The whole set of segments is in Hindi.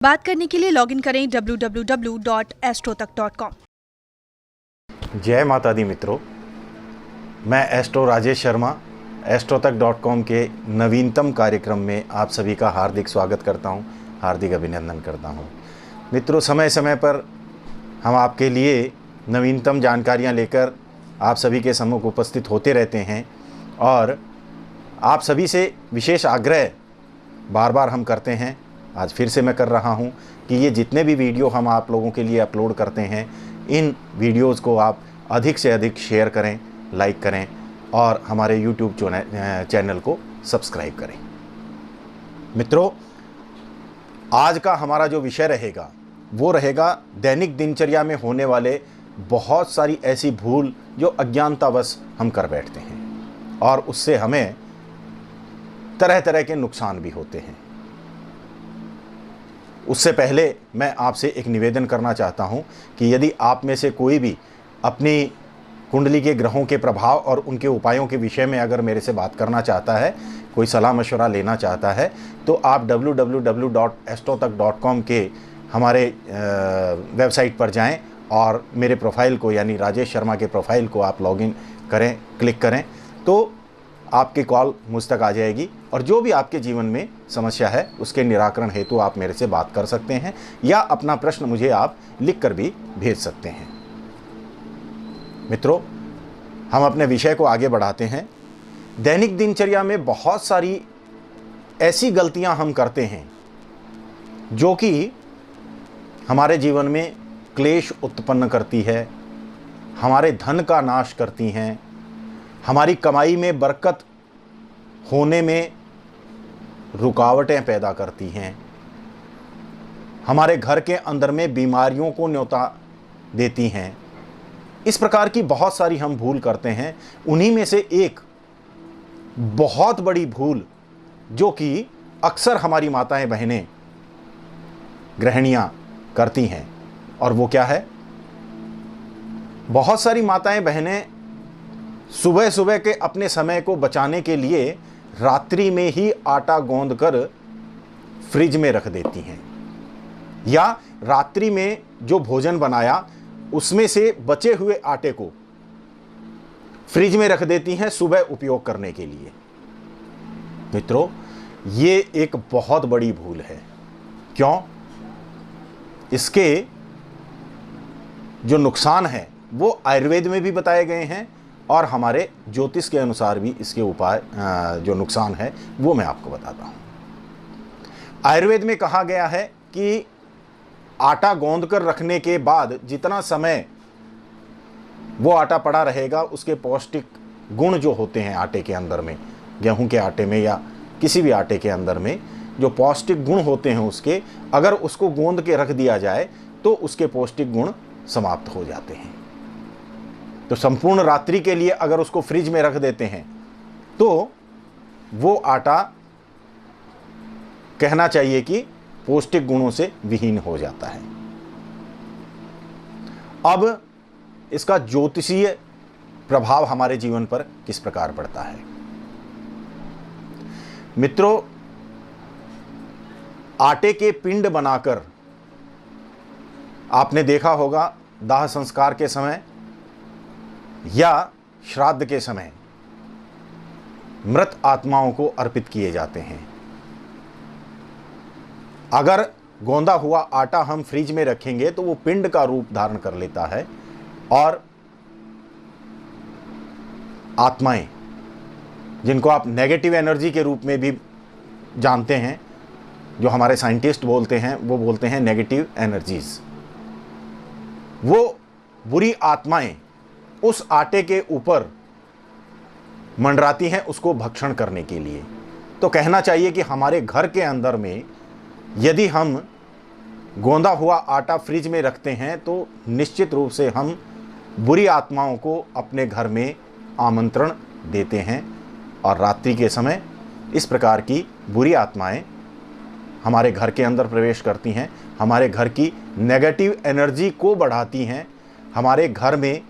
बात करने के लिए लॉगिन करें www.astrotak.com। जय माता दी मित्रों, मैं एस्ट्रो राजेश शर्मा astrotak.com के नवीनतम कार्यक्रम में आप सभी का हार्दिक स्वागत करता हूं, हार्दिक अभिनंदन करता हूं। मित्रों, समय समय पर हम आपके लिए नवीनतम जानकारियां लेकर आप सभी के सम्मुख उपस्थित होते रहते हैं और आप सभी से विशेष आग्रह बार बार हम करते हैं। आज फिर से मैं कर रहा हूं कि ये जितने भी वीडियो हम आप लोगों के लिए अपलोड करते हैं, इन वीडियोस को आप अधिक से अधिक शेयर करें, लाइक करें और हमारे यूट्यूब चैनल को सब्सक्राइब करें। मित्रों, आज का हमारा जो विषय रहेगा वो रहेगा दैनिक दिनचर्या में होने वाले बहुत सारी ऐसी भूल जो अज्ञानतावश हम कर बैठते हैं और उससे हमें तरह तरह के नुकसान भी होते हैं। उससे पहले मैं आपसे एक निवेदन करना चाहता हूं कि यदि आप में से कोई भी अपनी कुंडली के ग्रहों के प्रभाव और उनके उपायों के विषय में अगर मेरे से बात करना चाहता है, कोई सलाह मशवरा लेना चाहता है, तो आप www.astrotak.com के हमारे वेबसाइट पर जाएं और मेरे प्रोफाइल को यानी राजेश शर्मा के प्रोफाइल को आप लॉगिन करें, क्लिक करें तो आपकी कॉल मुझ तक आ जाएगी और जो भी आपके जीवन में समस्या है उसके निराकरण हेतु आप मेरे से बात कर सकते हैं या अपना प्रश्न मुझे आप लिख कर भी भेज सकते हैं। मित्रों, हम अपने विषय को आगे बढ़ाते हैं। दैनिक दिनचर्या में बहुत सारी ऐसी गलतियां हम करते हैं जो कि हमारे जीवन में क्लेश उत्पन्न करती है, हमारे धन का नाश करती हैं, हमारी कमाई में बरकत होने में रुकावटें पैदा करती हैं, हमारे घर के अंदर में बीमारियों को न्योता देती हैं। इस प्रकार की बहुत सारी हम भूल करते हैं। उन्हीं में से एक बहुत बड़ी भूल जो कि अक्सर हमारी माताएं बहनें गृहिणियां करती हैं, और वो क्या है? बहुत सारी माताएं बहनें सुबह सुबह के अपने समय को बचाने के लिए रात्रि में ही आटा गूंद कर फ्रिज में रख देती हैं या रात्रि में जो भोजन बनाया उसमें से बचे हुए आटे को फ्रिज में रख देती हैं सुबह उपयोग करने के लिए। मित्रों, ये एक बहुत बड़ी भूल है। क्यों? इसके जो नुकसान हैं वो आयुर्वेद में भी बताए गए हैं और हमारे ज्योतिष के अनुसार भी इसके उपाय जो नुकसान है वो मैं आपको बताता हूँ। आयुर्वेद में कहा गया है कि आटा गूंद कर रखने के बाद जितना समय वो आटा पड़ा रहेगा उसके पौष्टिक गुण जो होते हैं आटे के अंदर में, गेहूं के आटे में या किसी भी आटे के अंदर में जो पौष्टिक गुण होते हैं उसके, अगर उसको गूंद के रख दिया जाए तो उसके पौष्टिक गुण समाप्त हो जाते हैं। तो संपूर्ण रात्रि के लिए अगर उसको फ्रिज में रख देते हैं तो वो आटा कहना चाहिए कि पौष्टिक गुणों से विहीन हो जाता है। अब इसका ज्योतिषीय प्रभाव हमारे जीवन पर किस प्रकार पड़ता है? मित्रों, आटे के पिंड बनाकर आपने देखा होगा दाह संस्कार के समय या श्राद्ध के समय मृत आत्माओं को अर्पित किए जाते हैं। अगर गोंदा हुआ आटा हम फ्रिज में रखेंगे तो वो पिंड का रूप धारण कर लेता है और आत्माएं, जिनको आप नेगेटिव एनर्जी के रूप में भी जानते हैं, जो हमारे साइंटिस्ट बोलते हैं, वो बोलते हैं नेगेटिव एनर्जीज, वो बुरी आत्माएं उस आटे के ऊपर मंडराती हैं उसको भक्षण करने के लिए। तो कहना चाहिए कि हमारे घर के अंदर में यदि हम गोंदा हुआ आटा फ्रिज में रखते हैं तो निश्चित रूप से हम बुरी आत्माओं को अपने घर में आमंत्रण देते हैं और रात्रि के समय इस प्रकार की बुरी आत्माएं हमारे घर के अंदर प्रवेश करती हैं, हमारे घर की नेगेटिव एनर्जी को बढ़ाती हैं, हमारे घर में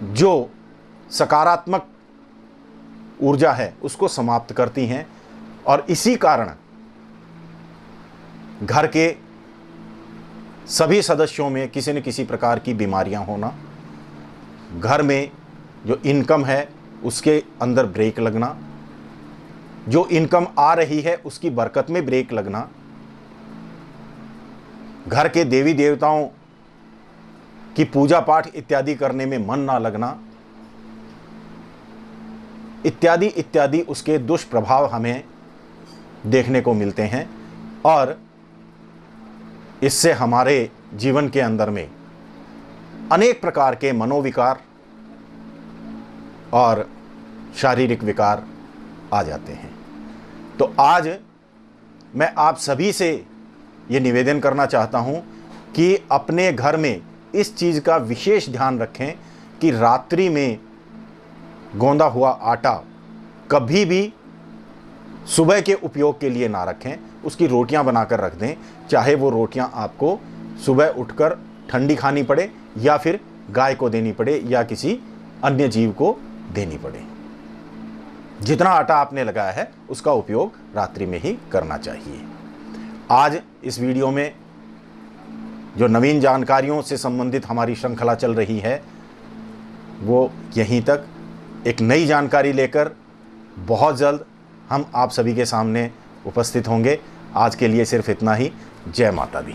जो सकारात्मक ऊर्जा है उसको समाप्त करती हैं और इसी कारण घर के सभी सदस्यों में किसी न किसी प्रकार की बीमारियां होना, घर में जो इनकम है उसके अंदर ब्रेक लगना, जो इनकम आ रही है उसकी बरकत में ब्रेक लगना, घर के देवी देवताओं की पूजा पाठ इत्यादि करने में मन ना लगना, इत्यादि इत्यादि उसके दुष्प्रभाव हमें देखने को मिलते हैं। और इससे हमारे जीवन के अंदर में अनेक प्रकार के मनोविकार और शारीरिक विकार आ जाते हैं। तो आज मैं आप सभी से ये निवेदन करना चाहता हूँ कि अपने घर में इस चीज़ का विशेष ध्यान रखें कि रात्रि में गोंदा हुआ आटा कभी भी सुबह के उपयोग के लिए ना रखें, उसकी रोटियां बनाकर रख दें। चाहे वो रोटियां आपको सुबह उठकर ठंडी खानी पड़े या फिर गाय को देनी पड़े या किसी अन्य जीव को देनी पड़े। जितना आटा आपने लगाया है उसका उपयोग रात्रि में ही करना चाहिए। आज इस वीडियो में जो नवीन जानकारियों से संबंधित हमारी श्रृंखला चल रही है वो यहीं तक। एक नई जानकारी लेकर बहुत जल्द हम आप सभी के सामने उपस्थित होंगे। आज के लिए सिर्फ इतना ही। जय माता दी।